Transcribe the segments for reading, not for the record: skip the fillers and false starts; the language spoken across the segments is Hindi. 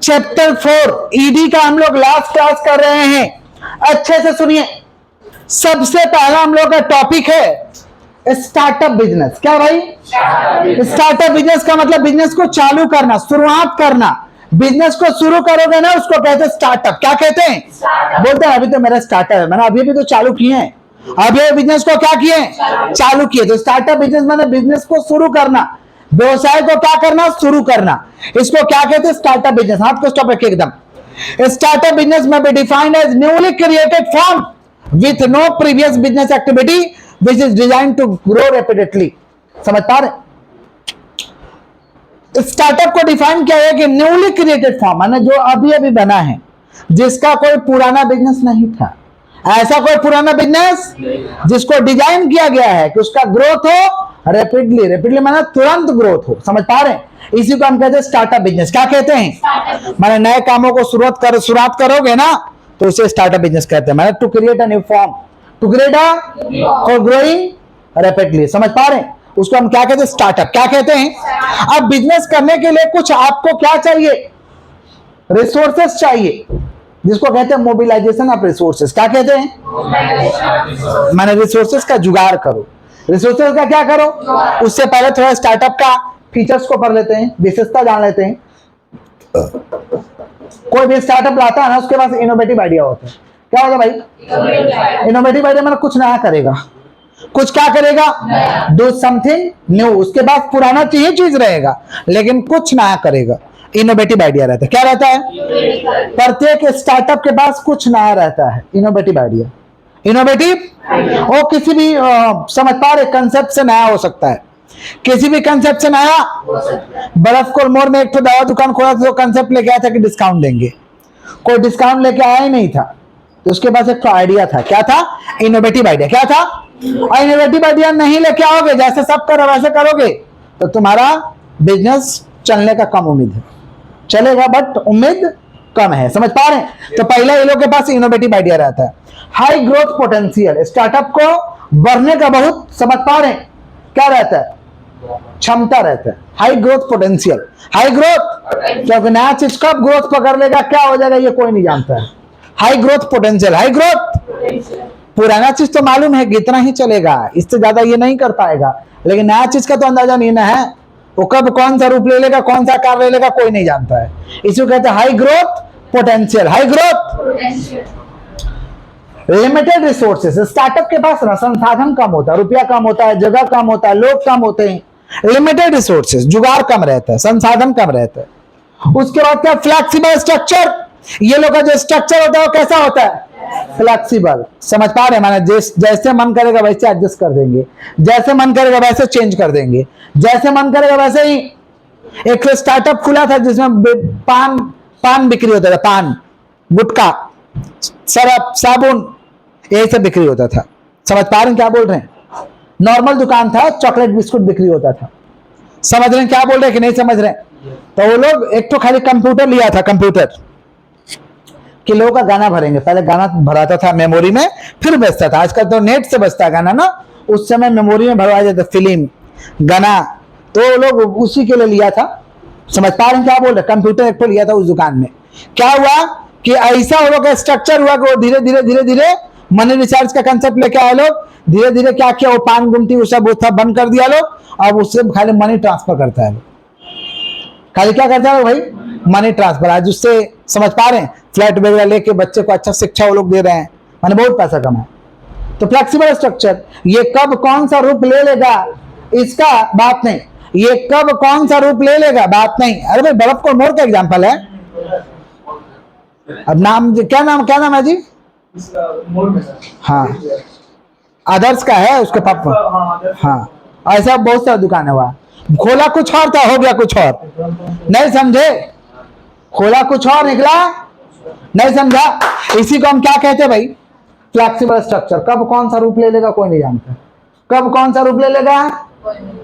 चैप्टर 4 ईडी का हम लोग लास्ट क्लास कर रहे हैं। अच्छे से सुनिए। सबसे पहला हम लोग का टॉपिक है स्टार्टअप बिजनेस। क्या भाई? स्टार्टअप बिजनेस का मतलब बिजनेस को चालू करना, शुरुआत करना। बिजनेस को शुरू करोगे ना, उसको कहते हैं स्टार्टअप। क्या कहते हैं? बोलते हैं अभी तो मेरा स्टार्टअप है, मैंने अभी भी तो चालू किए हैं। अभी बिजनेस को क्या किए? चालू किए। तो स्टार्टअप बिजनेस मतलब बिजनेस को शुरू करना, व्यवसाय को क्या करना? शुरू करना। इसको क्या कहते हैं? Startup business. हाथ को स्टॉप रखिए एकदम। स्टार्टअप बिजनेस में be defined as newly created form with no previous business activity which is design to grow rapidly. समझ पा रहे? स्टार्टअप को डिफाइन किया है कि न्यूली क्रिएटेड फॉर्म माने जो अभी अभी बना है, जिसका कोई पुराना बिजनेस नहीं था। ऐसा कोई पुराना बिजनेस जिसको डिजाइन किया गया है कि उसका ग्रोथ हो रैपिडली। रैपिडली माने तुरंत ग्रोथ हो। समझ पा रहे हैं? इसी को हम कहते हैं स्टार्टअप बिजनेस। क्या कहते हैं? माने नए कामों को शुरुआत करोगे ना, तो उसे स्टार्टअप बिजनेस कहते हैं। माने to create a new form, to create a for growing rapidly. समझ पा रहे हैं? उसको हम क्या कहते हैं? स्टार्टअप। क्या कहते हैं? अब बिजनेस करने के लिए कुछ आपको क्या चाहिए? रिसोर्सेस चाहिए, जिसको कहते हैं मोबिलाइजेशन ऑफ रिसोर्सेस। क्या कहते हैं? माने रिसोर्सेस का जुगाड़ करो। रिसोर्सेस का क्या करो? उससे पहले थोड़ा स्टार्टअप का फीचर्स को पढ़ लेते हैं, विशेषता जान लेते हैं। कोई भी स्टार्टअप लाता है ना, उसके पास इनोवेटिव आइडिया होता है। क्या होगा भाई? इनोवेटिव आइडिया मतलब कुछ नया करेगा। कुछ क्या करेगा? Do something new. उसके पास पुराना चीज रहेगा, लेकिन कुछ नया करेगा। इनोवेटिव आइडिया रहता है। क्या रहता है? प्रत्येक स्टार्टअप के पास कुछ नया रहता है, इनोवेटिव आइडिया। इनोवेटिव वो किसी भी समझ पा रहे कंसेप्ट से नया हो सकता है। किसी भी कंसेप्ट से नया। बर्फकोल मोड़ में एक तो दवा दुकान खोला था, तो कंसेप्ट लेके आया था कि डिस्काउंट देंगे। कोई डिस्काउंट लेके आया ही नहीं था, तो उसके पास एक तो आइडिया था। क्या था? Innovative idea. क्या था? और इनोवेटिव आइडिया नहीं लेके आओगे, जैसे सब करो वैसे करोगे, तो तुम्हारा बिजनेस चलने का कम उम्मीद है। चलेगा बट उम्मीद कम है। समझ पा रहे हैं? तो पहले ये लोग के पास इनोवेटिव आइडिया रहता है। हाई ग्रोथ पोटेंशियल, स्टार्टअप को बढ़ने का बहुत समझ पा रहे हैं क्या रहता है? क्षमता रहता है। High growth potential. High growth क्योंकि नया चीज कब ग्रोथ पकड़ लेगा, क्या हो जाएगा, ये कोई नहीं जानता है। High growth potential. High growth पुराना चीज तो मालूम है कि इतना ही चलेगा, इससे ज्यादा ये नहीं कर पाएगा, लेकिन नया चीज का तो अंदाजा नहीं ना है। वो कब कौन सा रूप ले लेगा, कौन सा आकार ले लेगा, कोई नहीं जानता है। इसको कहते हैं high growth potential. High growth limited resources. Startup के पास ना संसाधन कम होता है, रुपया कम होता है, जगह कम होता है, लोग कम होते हैं। लिमिटेड रिसोर्सेस, जुगाड़ कम रहता है, संसाधन कम रहता है। उसके बाद क्या? Flexible structure. ये लोग का जो स्ट्रक्चर होता है वो कैसा होता है? फ्लेक्सिबल। समझ पा रहे हैं? माने जैसे मन करेगा वैसे एडजस्ट कर देंगे, जैसे मन करेगा वैसे चेंज कर देंगे, जैसे मन करेगा वैसे ही। एक स्टार्टअप खुला था जिसमें पान बिक्री होता था, पान, गुटखा, सरफ, साबुन, यही सब बिक्री होता था। समझ पा रहे हैं क्या बोल रहे हैं? नॉर्मल दुकान था, चॉकलेट बिस्कुट बिक्री होता था। समझ रहे हैं क्या बोल रहे हैं कि नहीं समझ रहे हैं? तो वो लोग एक तो खाली कंप्यूटर लिया था, कंप्यूटर कि लोगों का गाना भरेंगे। पहले गाना भराता था मेमोरी में, फिर बजता था। आजकल तो नेट से बजता है गाना ना, उस समय मेमोरी में भरवाया जाता, फिल्म गाना। तो लोग उसी के लिए लिया था। समझ पा रहे हैं क्या बोल रहे? कंप्यूटर एक तो लिया था उस दुकान में। क्या हुआ कि ऐसा वो लोग का स्ट्रक्चर हुआ कि वो धीरे धीरे धीरे धीरे मनी रिचार्ज का कंसेप्ट लेके आए लोग। धीरे धीरे क्या किया, वो पान गुमटी वो सब था बंद कर दिया लोग। अब उससे खाली मनी ट्रांसफर करता है। खाली क्या करता है भाई? Money transfer. आज उससे समझ पा रहे हैं फ्लैट वगैरह लेके बच्चे को अच्छा शिक्षा वो लोग दे रहे हैं, मैंने बहुत पैसा कमाया। तो फ्लेक्सिबल स्ट्रक्चर, ये कब कौन सा रूप ले लेगा इसका बात नहीं। ये कब कौन सा रूप ले लेगा बात नहीं। अरे भाई बर्फ को मोड़ का एग्जांपल है। अब नाम क्या नाम है जी? हाँ, आदर्श का है, उसके पापा। हाँ, ऐसा बहुत सारा दुकान है वहां। खोला कुछ और था, हो गया कुछ और। नहीं समझे? खोला कुछ और, निकला नहीं समझा। इसी को हम क्या कहते हैं भाई? Flexible structure. कब कौन सा रूप ले लेगा कोई नहीं जानता। कब कौन सा रूप ले लेगा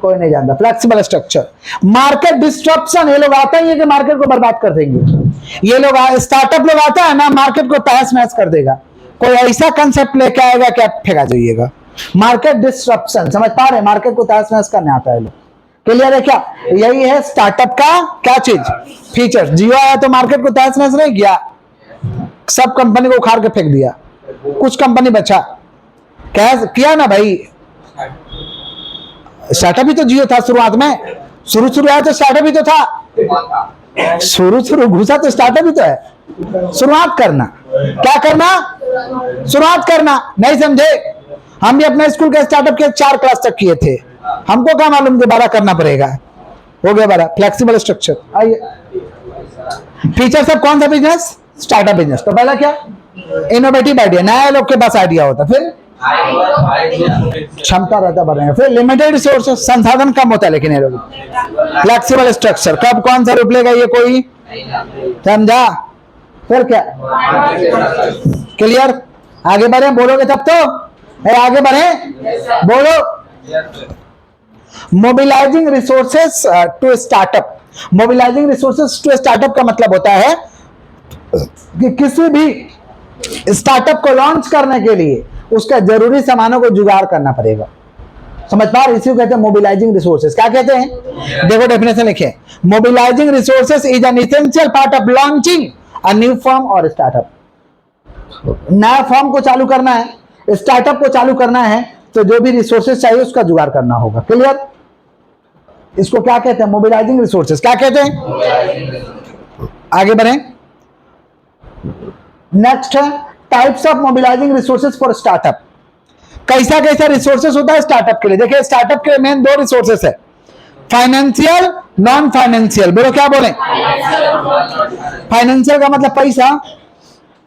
कोई नहीं जानता। Flexible structure. मार्केट डिस्ट्रप्शन, ये लोग आता ही है कि मार्केट को बर्बाद कर देंगे। ये लोग स्टार्टअप लोग आता है ना, मार्केट को तहस नहस कर देगा। कोई ऐसा कंसेप्ट लेके आएगा कि आप फेंका जाइएगा। मार्केट डिस्ट्रप्शन, समझ पा रहे? मार्केट को तहस नहस करने आता है लोग। क्लियर है क्या? यही है स्टार्टअप का क्या चीज, फीचर। जियो आया तो मार्केट को तहस नहस नहीं किया, सब कंपनी को उखाड़ के फेंक दिया, कुछ कंपनी बचा, क्या किया ना भाई। स्टार्टअप ही तो जियो था शुरुआत में, शुरू आया तो स्टार्टअप ही तो था, शुरू घुसा तो स्टार्टअप ही तो है। शुरुआत करना, क्या करना, शुरुआत करना। नहीं समझे? हम भी अपने स्कूल के स्टार्टअप के 4 क्लास तक किए थे, हमको क्या मालूम कि 12 करना पड़ेगा। हो गया 12, फ्लेक्सिबल स्ट्रक्चर। आइए, फीचर सब कौन सा बिजनेस, स्टार्टअप बिजनेस। तो पहला क्या, इनोवेटिव आइडिया, नया लोग के पास आइडिया होता, फिर क्षमता रहता बढ़ेगा, फिर लिमिटेड रिसोर्सेस, संसाधन कम होता है लेकिन ये लोग, फ्लेक्सिबल स्ट्रक्चर, कब कौन सा रूप लेगा ये कोई समझा। फिर क्या, क्लियर, आगे बढ़े, बोलोगे तब तो, आगे बढ़े, बोलो। Mobilising resources to startup, mobilising resources to startup का मतलब होता है कि किसी भी स्टार्टअप को लॉन्च करने के लिए उसका जरूरी सामानों को जुगाड़ करना पड़ेगा। समझ पा रहे, इसी को कहते हैं मोबिलाइजिंग रिसोर्सेस। क्या कहते हैं, देखो डेफिनेशन लिखे, mobilising resources is an essential part of launching a new firm और स्टार्टअप। नया फर्म को चालू करना है, स्टार्टअप को चालू करना है, तो जो भी रिसोर्सेस चाहिए उसका जुगाड़ करना होगा। क्लियर, इसको क्या कहते हैं, मोबिलाइजिंग रिसोर्सेस। क्या कहते हैं, आगे बढ़े। नेक्स्ट है types of mobilising resources for startup. कैसा कैसा रिसोर्सेस होता है स्टार्टअप के लिए। देखिए स्टार्टअप के मेन 2 रिसोर्सेस है, फाइनेंशियल, नॉन फाइनेंशियल। बोलो क्या बोले, फाइनेंशियल का मतलब पैसा,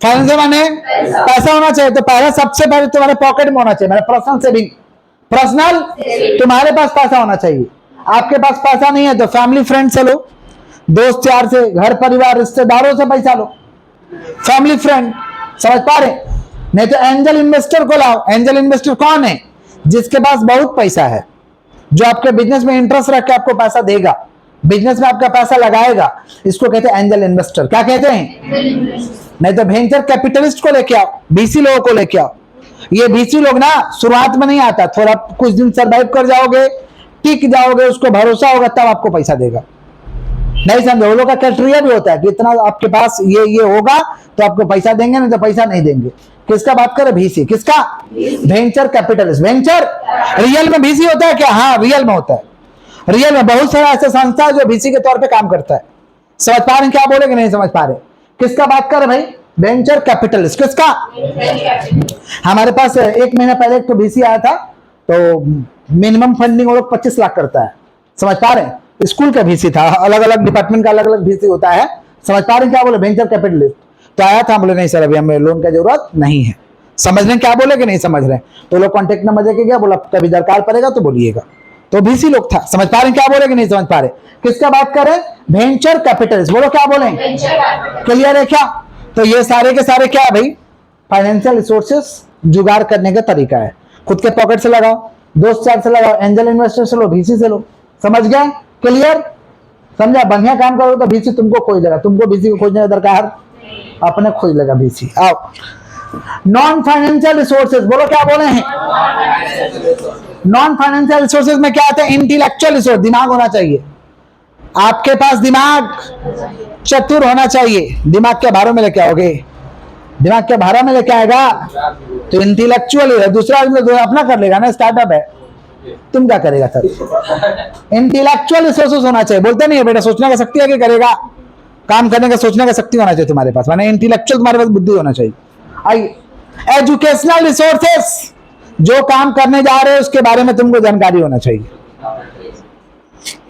फाइनेंशियल माने पैसा होना चाहिए। तो पहला सबसे पहले तुम्हारे पॉकेट में होना चाहिए, मेरा पर्सनल सेविंग, पर्सनल, तुम्हारे पास पैसा होना चाहिए। आपके पास पैसा नहीं है तो फैमिली फ्रेंड से लो, दोस्त यार से, घर परिवार रिश्तेदारों से पैसा लो, फैमिली फ्रेंड, समझ पा रहे। नहीं तो एंजल इन्वेस्टर को लाओ। एंजल इन्वेस्टर कौन है, जिसके पास बहुत पैसा है, जो आपके बिजनेस में इंटरेस्ट रख के आपको पैसा देगा, बिजनेस में आपका पैसा लगाएगा, इसको कहते हैं एंजल इन्वेस्टर। क्या कहते हैं, नहीं तो वेंचर कैपिटलिस्ट को लेके आओ, बीसी लोगों को लेके आओ। ये बीसी लोग ना शुरुआत में नहीं आता, थोड़ा कुछ दिन सर्वाइव कर जाओगे, टिक जाओगे, उसको भरोसा होगा तब आपको पैसा देगा। नहीं समझे, वो लोग का क्राइटेरिया भी होता है कि इतना आपके पास ये होगा तो आपको पैसा देंगे, नहीं तो पैसा नहीं देंगे। किसका बात करें, भीसी, किसका, वेंचर कैपिटलिस्ट। वेंचर रियल में भीसी होता है क्या, हाँ रियल में होता है। रियल में बहुत सारा ऐसा संस्था है जो भीसी के तौर पे काम करता है। समझ पा रहे हैं क्या बोले कि नहीं समझ पा रहे, किसका बात कर रहे भाई, वेंचर कैपिटलिस्ट। किसका, हमारे पास 1 महीना पहले एक तो भीसी आया था, तो मिनिमम फंडिंग वो लोग 25 लाख करता है। समझ पा रहे हैं, स्कूल का भीसी था, अलग अलग डिपार्टमेंट का अलग अलग भीसी होता है। समझ पा रहे हैं क्या बोले, वेंचर कैपिटलिस्ट। तो आया था, बोले नहीं सर अभी हमें लोन की जरूरत नहीं है। समझ रहे क्या बोले कि नहीं समझ रहे, तो लोग कॉन्टेक्ट नंबर देके गया, बोला कभी दरकार पड़ेगा तो बोलिएगा। तो भीसी लोग था। समझ पा रहे क्या बोले कि नहीं समझ पा रहे, किसका बात करें, वेंचर कैपिटलिस्ट। बोलो क्या बोले, क्लियर है क्या। तो ये सारे के सारे क्या है भाई, फाइनेंशियल रिसोर्सेस जुगाड़ करने का तरीका है। खुद के पॉकेट से लगाओ, दोस्त यार से लगाओ, एंजल इन्वेस्टर से लो, भीसी से लो। समझ गया, क्लियर, समझा। बढ़िया काम करो तो भीसी तुमको खोज लेगा, तुमको भीसी को खोजने का दरकार अपने खोज लेगा भीसी। आओ, नॉन फाइनेंशियल रिसोर्सेज। बोलो क्या बोले हैं, नॉन फाइनेंशियल रिसोर्सेज में क्या आता है, इंटेलेक्चुअल रिसोर्स। दिमाग होना चाहिए आपके पास, दिमाग चतुर होना चाहिए। दिमाग के भारों में लेके आओगे, दिमाग के भारों में लेके आएगा तो इंटेलेक्चुअल है, दूसरा आदमी अपना कर लेगा ना, स्टार्टअप है, तुम क्या करेगा सर। इंटेलेक्चुअल रिसोर्सेज होना चाहिए। बोलते नहीं है बेटा, सोचने का शक्ति आगे करेगा, काम करने का सोचने का शक्ति होना चाहिए तुम्हारे पास, माने इंटेलेक्चुअल तुम्हारे पास बुद्धि होना चाहिए। आइए, एजुकेशनल रिसोर्सेस, जो काम करने जा रहे हैं उसके बारे में तुमको जानकारी होना चाहिए।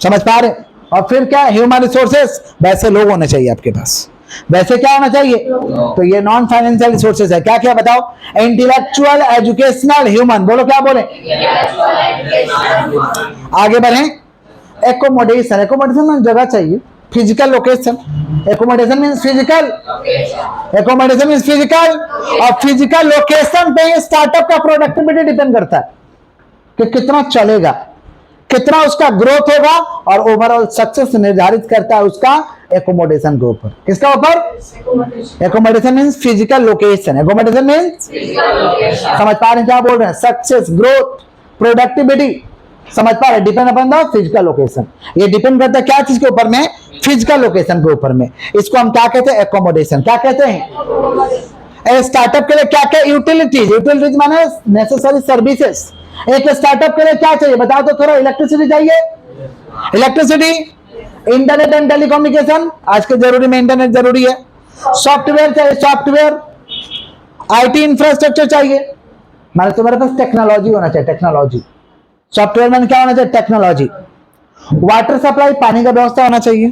समझ पा रहे। और फिर क्या, ह्यूमन रिसोर्सेस, वैसे लोग होने चाहिए आपके पास। वैसे क्या होना चाहिए, तो ये नॉन फाइनेंशियल रिसोर्सेज है। क्या क्या बताओ, इंटेलेक्चुअल, एजुकेशनल, ह्यूमन। बोलो क्या बोले, आगे बढ़े। एकोमोडेशन, एकोमोडेशन में जगह चाहिए, physical location. Accommodation means physical, accommodation means physical, और फिजिकल लोकेशन पे स्टार्टअप का प्रोडक्टिविटी डिपेंड करता है कि कितना चलेगा, कितना उसका ग्रोथ होगा, और ओवरऑल सक्सेस निर्धारित करता है उसका एकोमोडेशन के ऊपर। किसका ऊपर, accommodation means physical location. Accommodation means, समझ पा रहे हैं क्या बोल रहे हैं, सक्सेस, ग्रोथ, प्रोडक्टिविटी, समझ पा रहे? Depend upon the physical location. ये डिपेंड करता है क्या चीज के ऊपर में? फिजिकल लोकेशन के ऊपर में। इसको हम क्या कहते हैं? एकोमोडेशन। क्या कहते हैं? स्टार्टअप के लिए क्या क्या यूटिलिटीज? यूटिलिटीज माने नेसेसरी सर्विसेज। एक स्टार्टअप के लिए क्या चाहिए बताओ तो थोड़ा? इलेक्ट्रिसिटी चाहिए, इलेक्ट्रिसिटी, इंटरनेट एंड टेलीकम्युनिकेशन, आज के जरूरी में इंटरनेट जरूरी है, सॉफ्टवेयर चाहिए, सॉफ्टवेयर, आईटी इंफ्रास्ट्रक्चर चाहिए, माने तुम्हारे पास टेक्नोलॉजी होना चाहिए, टेक्नोलॉजी। सॉफ्टवेयर में क्या होना चाहिए? टेक्नोलॉजी। वाटर सप्लाई, पानी का व्यवस्था होना चाहिए।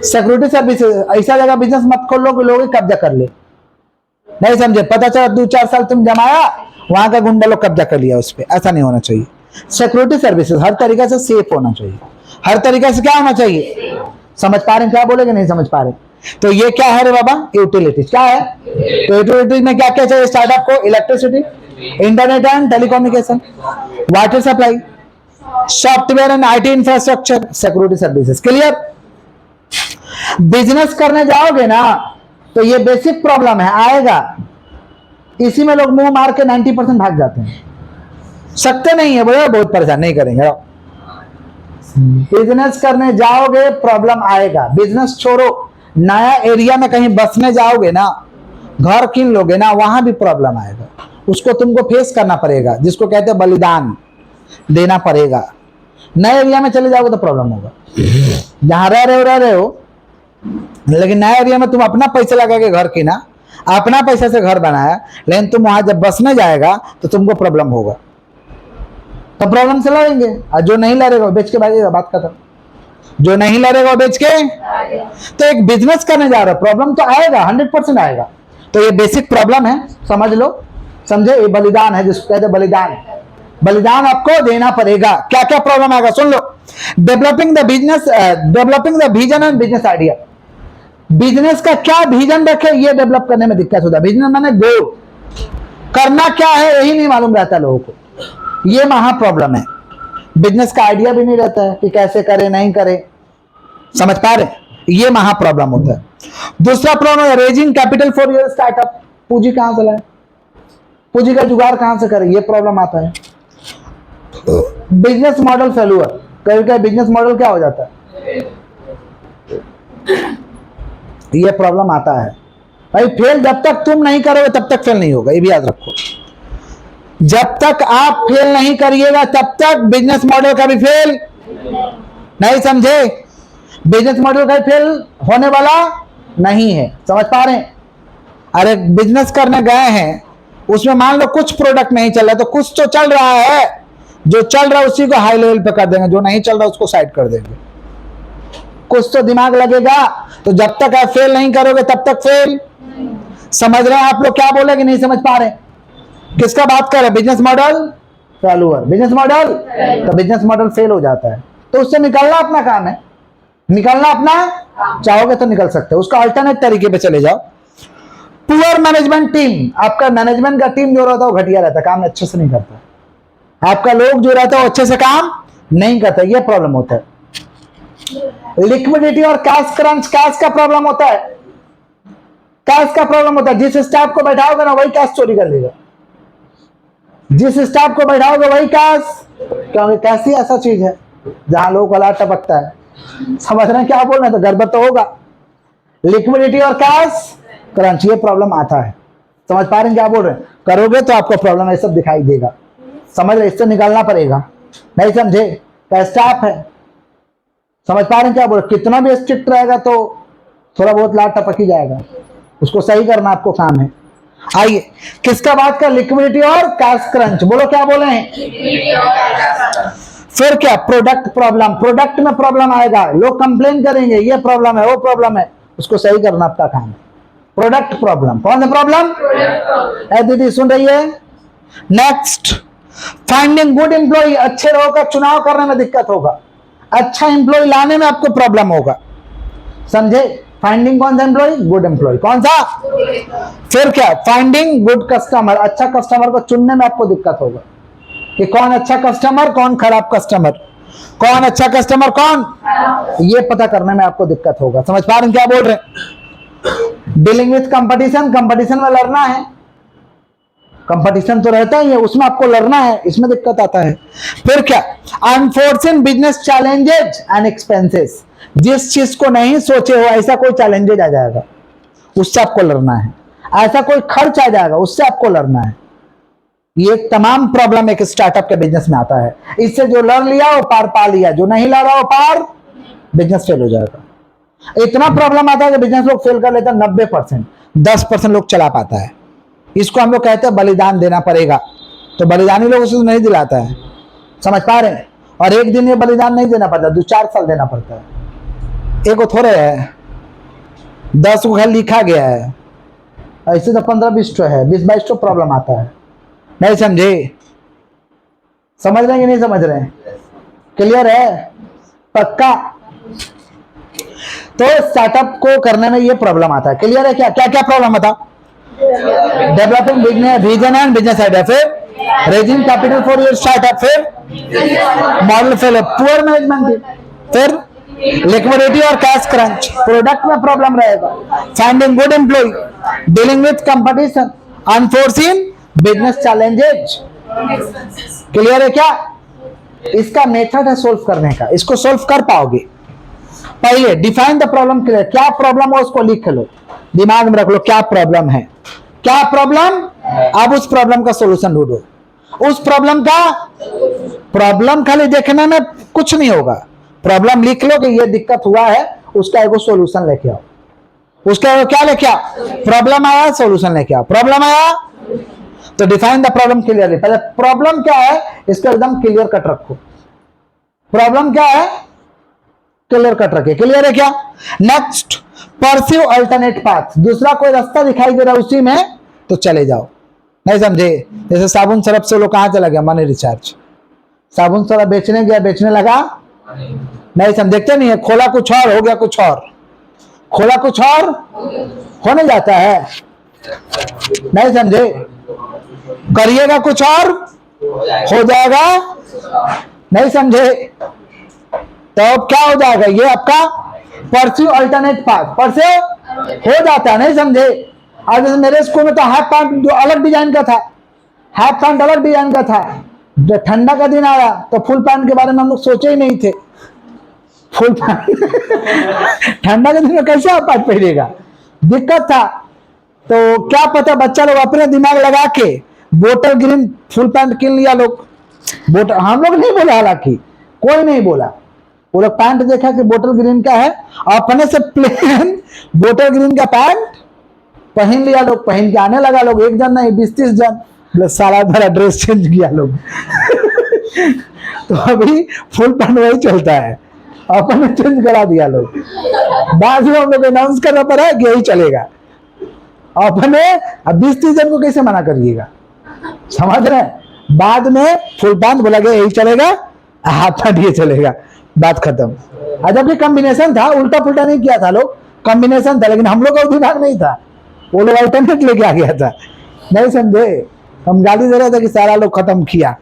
सिक्योरिटी सर्विसेज, ऐसा जगह बिजनेस मत खोल लो कि लोग कब्जा कर ले, नहीं समझे? पता चला 2-4 साल तुम जमाया, वहां का गुंडा लोग कब्जा कर लिया उस पर, ऐसा नहीं होना चाहिए। सिक्योरिटी सर्विसेज हर तरीके से सेफ होना चाहिए, हर तरीके से क्या होना चाहिए? समझ पा रहे हैं? क्या बोलेगे? नहीं समझ पा रहे? तो ये क्या है रे बाबा? यूटिलिटीज। क्या है? तो यूटिलिटीज में क्या क्या चाहिए स्टार्टअप को? Electricity, internet and telecommunication, water supply, software and IT infrastructure, security services. Clear? Business करने जाओगे ना तो ये बेसिक प्रॉब्लम है, आएगा। इसी में लोग मुंह मार के 90% भाग जाते हैं, सकते नहीं है, बोले बहुत परेशान, नहीं करेंगे। बिजनेस करने जाओगे प्रॉब्लम आएगा। बिजनेस छोड़ो, नया एरिया में कहीं बसने जाओगे ना, घर किन लोगे ना, वहां भी प्रॉब्लम आएगा। उसको तुमको फेस करना पड़ेगा, जिसको कहते हैं बलिदान देना पड़ेगा। नए एरिया में चले जाओगे तो प्रॉब्लम होगा। जहां रह रहे हो, लेकिन नया एरिया में तुम अपना पैसा लगा के घर किना, अपना पैसा से घर बनाया, लेकिन तुम वहां जब बसने जाएगा तो तुमको प्रॉब्लम होगा। तो प्रॉब्लम से लड़ेंगे, और जो नहीं लड़ेगा बेच के भागेगा, बात खत्म। जो नहीं लड़ेगा बेच के। तो एक बिजनेस करने जा रहा है, प्रॉब्लम तो आएगा, 100% आएगा। तो ये बेसिक प्रॉब्लम है, समझ लो, समझे? ये बलिदान है, जिसको कहते हैं बलिदान। बलिदान आपको देना पड़ेगा। क्या क्या प्रॉब्लम आएगा सुन लो। Developing the business, developing the vision and business idea. Business का क्या विजन रखे, ये डेवलप करने में दिक्कत होता है। बिजनेस माने गोल, करना क्या है यही नहीं मालूम रहता लोगों को, ये महा प्रॉब्लम है। बिजनेस का आइडिया भी नहीं रहता है कि कैसे करे, नहीं करे, समझ पा रहे? ये महा प्रॉब्लम होता है। दूसरा प्रॉब्लम है raising capital for your startup. पूंजी कहां से लाए, पूंजी का जुगाड़ कहां से करें, ये प्रॉब्लम आता है। बिजनेस मॉडल फेल्यूर, कभी कभी बिजनेस मॉडल क्या हो जाता है, ये प्रॉब्लम आता है भाई। फेल जब तक तुम नहीं करोगे तब तक फेल नहीं होगा, ये भी याद रखो। जब तक आप फेल नहीं करिएगा तब तक बिजनेस मॉडल का भी फेल नहीं, समझे? बिजनेस मॉडल का फेल होने वाला नहीं है, समझ पा रहे हैं? अरे बिजनेस करने गए हैं, उसमें मान लो कुछ प्रोडक्ट नहीं चल रहा, तो कुछ तो चल रहा है, जो चल रहा है उसी को हाई लेवल पे कर देंगे, जो नहीं चल रहा उसको साइड कर देंगे। कुछ तो दिमाग लगेगा। तो जब तक आप फेल नहीं करोगे तब तक फेल। समझ रहे हैं आप लोग क्या बोले कि नहीं समझ पा रहे? किसका बात कर रहे? Business model failure, business model, तो बिजनेस मॉडल फेल हो जाता है, तो उससे निकलना अपना काम है, निकलना अपना चाहोगे तो निकल सकते हो। उसका अल्टरनेट तरीके पे चले जाओ। पुअर मैनेजमेंट टीम, आपका मैनेजमेंट का टीम जो रहता है वो घटिया रहता है, काम अच्छे से नहीं करता। आपका लोग जो रहता है वो अच्छे से काम नहीं करता, ये प्रॉब्लम होता है। लिक्विडिटी और कैश क्रंच, कैश का प्रॉब्लम होता है, कैश का प्रॉब्लम होता है। जिस स्टाफ को बैठाओगे ना वही कैश चोरी कर लेगा, जिस स्टाफ को बैठाओगे वही कैश, क्योंकि कैश ही ऐसा चीज है जहां लोगों का लाट टपकता है। समझ रहे हैं क्या बोल रहे हैं? तो गड़बड़ तो होगा। लिक्विडिटी और कैश क्रंच, ये प्रॉब्लम आता है। समझ पा रहे हैं क्या बोल रहे हैं? करोगे तो आपको प्रॉब्लम ये सब दिखाई देगा, समझ रहे? इससे निकालना पड़ेगा, नहीं समझे? क्या स्टाफ है, समझ पा रहे हैं क्या बोल रहे? कितना भी स्ट्रिक्ट रहेगा तो थोड़ा बहुत लाट टपक ही जाएगा, उसको सही करना आपको काम है। आइए किसका बात कर? लिक्विडिटी और कैश क्रंच। बोलो क्या बोले हैं? फिर क्या? प्रोडक्ट प्रॉब्लम, प्रोडक्ट में प्रॉब्लम आएगा, लोग कंप्लेन करेंगे ये प्रॉब्लम है वो प्रॉब्लम है, उसको सही करना आपका काम है। प्रोडक्ट प्रॉब्लम, कौन सा प्रॉब्लम? दीदी सुन रही है? नेक्स्ट, फाइंडिंग गुड एम्प्लॉय, अच्छे लोगों का चुनाव करने में दिक्कत होगा, अच्छा एम्प्लॉय लाने में आपको प्रॉब्लम होगा, समझे? फाइंडिंग कौन सा एम्प्लॉय? Good employ. कौन सा? फिर क्या? फाइंडिंग गुड कस्टमर, अच्छा कस्टमर को चुनने में आपको दिक्कत होगा कि कौन अच्छा कस्टमर, कौन खराब कस्टमर, कौन अच्छा कस्टमर, कौन, ये पता करने में आपको दिक्कत होगा। समझ पा रहे हैं क्या बोल रहे हैं? डीलिंग विथ कंपटीशन, कंपटीशन में लड़ना है, कंपटीशन तो रहता ही है, उसमें आपको लड़ना है, इसमें दिक्कत आता है। फिर क्या, unforeseen business challenges and expenses, जिस चीज को नहीं सोचे हो ऐसा कोई चैलेंजेज आ जाएगा, उससे आपको लड़ना है। ऐसा कोई खर्च आ जाएगा, उससे आपको लड़ना है। ये तमाम प्रॉब्लम एक स्टार्टअप के बिजनेस में आता है। इससे जो लड़ लिया वो पार पा लिया, जो नहीं लड़ा वो पार, बिजनेस फेल हो जाएगा। इतना प्रॉब्लम आता है कि बिजनेस लोग फेल कर लेते हैं 90%, 10% लोग चला पाता है। इसको हम लोग कहते हैं बलिदान देना पड़ेगा। तो बलिदानी लोग उसे नहीं दिलाता है, समझ पा रहे हैं। और एक दिन ये बलिदान नहीं देना पड़ता, 2-4 साल देना पड़ता है। एक थोड़े है 10 को घर लिखा गया है, ऐसे तो 15-20 तो है, 20-22 तो प्रॉब्लम आता है। नहीं समझे? समझ रहे हैं कि नहीं समझ रहे हैं? क्लियर है? पक्का? तो स्टार्टअप को करने में ये प्रॉब्लम आता है। क्लियर है? क्या क्या क्या प्रॉब्लम आता? Developing business vision and business idea, फिर raising capital for your startup, फिर मॉडल फेल, पुअर मैनेजमेंट, फिर लिक्विडिटी और कैश क्रंच, प्रोडक्ट में प्रॉब्लम रहेगा, finding good employ, dealing with competition, unforeseen business challenges. Clear है क्या? इसका मेथड है सोल्व करने का। इसको सोल्व कर पाओगे? पहले डिफाइन द प्रॉब्लम। क्लियर? क्या प्रॉब्लम है उसको लिख लो, दिमाग में रख लो क्या प्रॉब्लम है, क्या प्रॉब्लम। अब उस प्रॉब्लम का सॉल्यूशन ढूंढो। उस प्रॉब्लम खाली देखने में कुछ नहीं होगा। प्रॉब्लम लिख लो कि ये दिक्कत हुआ है, उसका एक सॉल्यूशन लेके आओ। उसका क्या लेके आओ? प्रॉब्लम आया, सॉल्यूशन लेके आओ। प्रॉब्लम आया तो डिफाइन द प्रॉब्लम क्लियरली। पहले प्रॉब्लम क्या है इसको एकदम क्लियर कट रखो। प्रॉब्लम क्या है क्लियर कट रखे। क्लियर है क्या? Next, pursue alternate path. दूसरा कोई रास्ता दिखाई दे रहा है उसी में तो चले जाओ। नहीं समझे? जैसे साबुन सरफ से लोग कहां चला गया? Money recharge. साबुन सरफ बेचने गया, बेचने लगा नहीं समझ, देखते नहीं है, खोला कुछ और हो गया कुछ और, खोला कुछ और होने जाता है। नहीं समझे? करिएगा कुछ और हो जाएगा। नहीं समझे? तो अब क्या हो जाएगा? ये आपका परस्यू अल्टरनेट पाथ, परस्यू हो जाता है। नहीं समझे? आज जैसे मेरे स्कूल में तो हाफ पैंट जो अलग डिजाइन का था, हाफ पैंट अलग डिजाइन का था। जब ठंडा का दिन आया तो फुल पैंट के बारे में हम लोग सोचे ही नहीं थे। फुल पैंट ठंडा के दिन में कैसे हाफ पैंट पहनेगा, दिक्कत था। तो क्या पता बच्चा लोग अपने दिमाग लगा के बोतल ग्रीन फुल पैंट किन लिया लोग। बोतल हम लोग नहीं बोला, हालांकि कोई नहीं बोला, वो लोग पैंट देखा कि बोतल ग्रीन का है, अपने से प्लेन बोतल ग्रीन का पैंट पहन लिया लोग। पहन के आने लगा लोग, 1 जन नहीं 20-30 जन, सारा भरा ड्रेस चेंज किया लोग। तो अभी फुल पैंट वही चलता है, अपने चेंज करा दिया लोग। बाद में हम लोग अनाउंस करना पड़ा कि यही चलेगा अपने। अब 20-30 जन को कैसे मना करिएगा? समझ रहे हैं? बाद में फुल पैंट बोला गया यही चलेगा, हाफ पैंट ये चलेगा, बात खत्म। जब ये कॉम्बिनेशन था, उल्टा पुल्टा नहीं किया था लोग, कॉम्बिनेशन था, लेकिन हम लोग का दिमाग नहीं था, वो लोग अल्टरनेट लेके आ गया था। नहीं समझे? हम गाली दे रहे थे कि सारा लोग खत्म किया,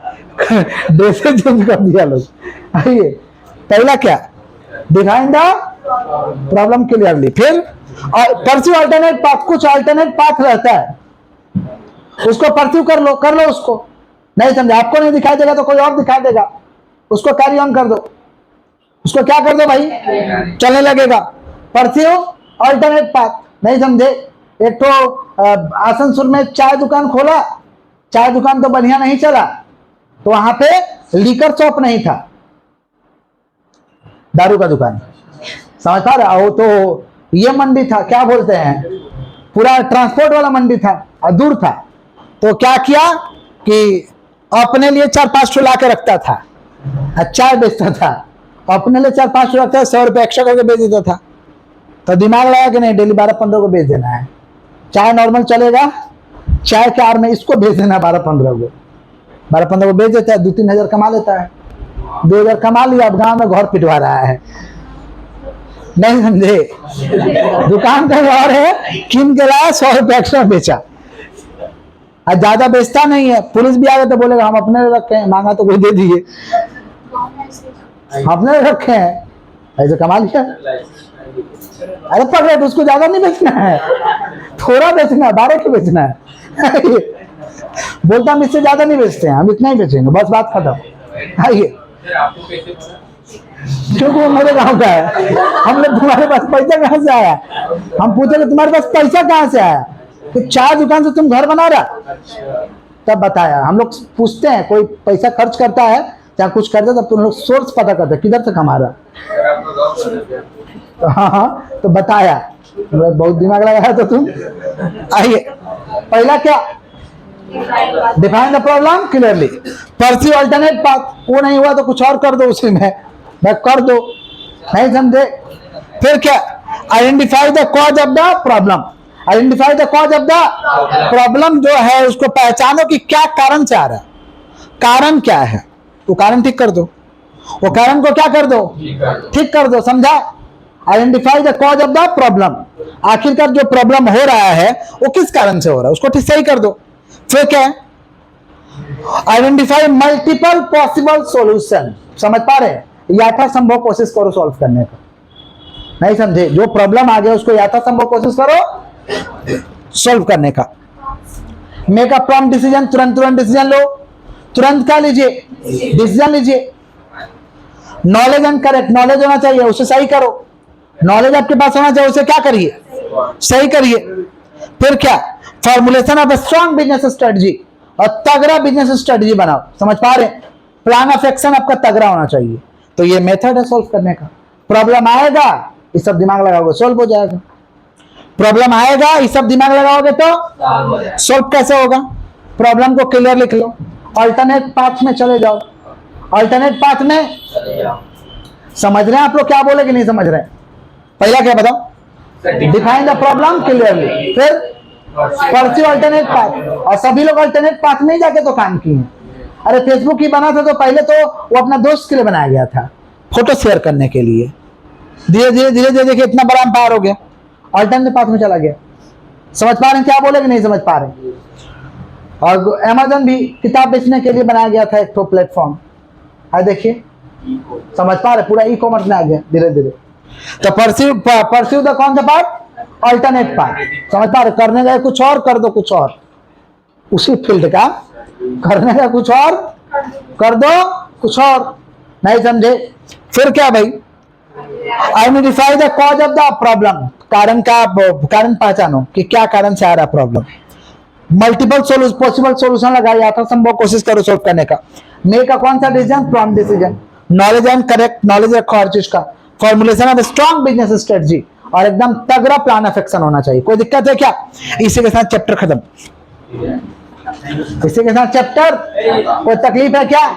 ड्रेसेस चेंज कर दिया लोग। आइए, पहला क्या, डिफाइन द प्रॉब्लम क्लियरली। फिर परस्यू अल्टरनेट पाथ, कुछ अल्टरनेट पाथ रहता है, उसको परस्यू कर लो उसको। नहीं समझे? आपको नहीं दिखाई देगा तो कोई और दिखा देगा, उसको कैरी ऑन कर दो। उसको क्या कर दो भाई? चलने लगेगा। Pursue alternate path. नहीं समझे? एक तो आसनसोल में चाय दुकान खोला, चाय दुकान तो बढ़िया नहीं चला, तो वहां पे लीकर शॉप नहीं था, दारू का दुकान, समझ पा रहा हो? तो ये मंडी था, क्या बोलते हैं, पूरा ट्रांसपोर्ट वाला मंडी था और दूर था। तो क्या किया कि अपने लिए 4-5 ला के रखता था, चाय बेचता था, अपने लिए 4-5 रखता था, 100 रुपये एक्स्ट्रा करके बेच देता था। तो दिमाग लगा कि नहीं डेली 12-15 को बेच देना है। चाय नॉर्मल चलेगा, चाय के आर में इसको बेच देना 12-15 को, 12-15 को बेच देता है, 2-3 हजार कमा लेता है। 2 हजार कमा लिया, अब गांव में घर पिटवा रहा है। नहीं समझे? दुकान का घर है, किन के लाया, 100 रुपये एक्स्ट्रा बेचा। आज ज्यादा बेचता नहीं है, पुलिस भी आ गए तो बोलेगा हम अपने रखे हैं, मांगा तो कोई दे दिए, अपने रखे हैं, ऐसे कमा लिया। अरे पकड़े तो उसको ज्यादा नहीं बेचना है, थोड़ा बेचना है, 12 की बेचना है। बोलता हम इससे ज्यादा नहीं बेचते हैं, हम इतना ही बेचेंगे, बस बात खत्म। आइए, क्योंकि वो मेरे गांव का है। हमने तुम्हारे पास पैसा कहाँ से आया, हम पूछे कि तुम्हारे पास पैसा कहाँ से आया, कि 4 दुकान से तुम घर बना रहा, तब बताया। हम लोग पूछते हैं, कोई पैसा खर्च करता है या कुछ करता है, तब तुम लोग सोर्स पता करते किधर से कमा रहा। तो हाँ, तो बताया, बहुत दिमाग लगाया तो तुम। आइए, पहला क्या, define the problem clearly, pursue alternate path. वो नहीं हुआ तो कुछ और कर दो उसी में, कर दो, नहीं समझे। फिर क्या, identify the cause of the problem. Identify the cause of the problem जो है उसको पहचानो कि क्या कारण से आ रहा है, कारण क्या है, वो कारण ठीक कर दो, वो कारण को क्या कर दो, ठीक कर दो, समझा। Identify the cause of the problem, आखिरकार जो प्रॉब्लम हो रहा है वो किस कारण से हो रहा है, उसको ठीक सही कर दो। फिर क्या है, आइडेंटिफाई मल्टीपल पॉसिबल सॉल्यूशन। समझ पा रहे हैं, यथासंभव कोशिश करो सॉल्व करने का, नहीं समझे, जो प्रॉब्लम आ गया उसको यथासंभव कोशिश करो सॉल्व करने का। मेक अ प्रॉम्प्ट डिसीजन, तुरंत डिसीजन लो, तुरंत क्या लीजिए, डिसीजन लीजिए। नॉलेज एंड करेक्ट, नॉलेज होना चाहिए, उसे सही करो, नॉलेज आपके पास होना चाहिए, उसे क्या करिए, सही करिए। फिर क्या, formulation of strong business strategy, और तगड़ा बिजनेस स्ट्रेटजी बनाओ। समझ पा रहे, प्लान ऑफ एक्शन आपका तगड़ा होना चाहिए। तो ये मेथड है सॉल्व करने का। प्रॉब्लम आएगा, ये सब दिमाग लगाओगे, सॉल्व हो जाएगा। प्रॉब्लम आएगा, ये सब दिमाग लगाओगे तो सॉल्व कैसे होगा। प्रॉब्लम को क्लियर लिख लो, अल्टरनेट पाथ में चले जाओ। अल्टरनेट पाथ में समझ रहे हैं आप लोग, क्या बोले कि नहीं समझ रहे हैं। पहला क्या बताओ, डिफाइन द प्रॉब्लम क्लियरली, फिर परस्यू अल्टरनेट पाथ। और सभी लोग अल्टरनेट पाथ में जाके तो काम किए हैं। अरे फेसबुक ही बना था तो पहले तो वो अपना दोस्त के लिए बनाया गया था, फोटो शेयर करने के लिए। धीरे धीरे देखिए इतना बड़ा एम्पायर हो गया, अल्टरनेट पाथ में चला गया। समझ पा रहे हैं क्या बोले कि नहीं समझ पा रहे। और अमेज़न भी किताब बेचने के लिए बनाया गया था एक तो प्लेटफॉर्म, देखिए समझ पा रहे, पूरा ई कॉमर्स में आ गया धीरे धीरे। तो परस्यू द कौन सा पार्ट, अल्टरनेट पार्ट। समझ पा रहे, करने गए कुछ और, कर दो कुछ और, उसी फील्ड का करने का कुछ और, कर दो कुछ और, नहीं समझे। फिर क्या भाई, identify the cause of the problem, कारण पहचानो कि क्या कारण से आ रहा प्रॉब्लम। मल्टीपल पॉसिबल सॉल्यूशन लगाओ, यथासंभव कोशिश करो सॉल्व करने का। मेक अ कौन सा decision, prompt decision. Knowledge and correct, knowledge रखो हर चीज का। Formulation of strong business strategy, और एकदम तगड़ा प्लान ऑफ एक्शन होना चाहिए। कोई दिक्कत है क्या, इसी के साथ चैप्टर खत्म। इसी के साथ चैप्टर, कोई तकलीफ है क्या।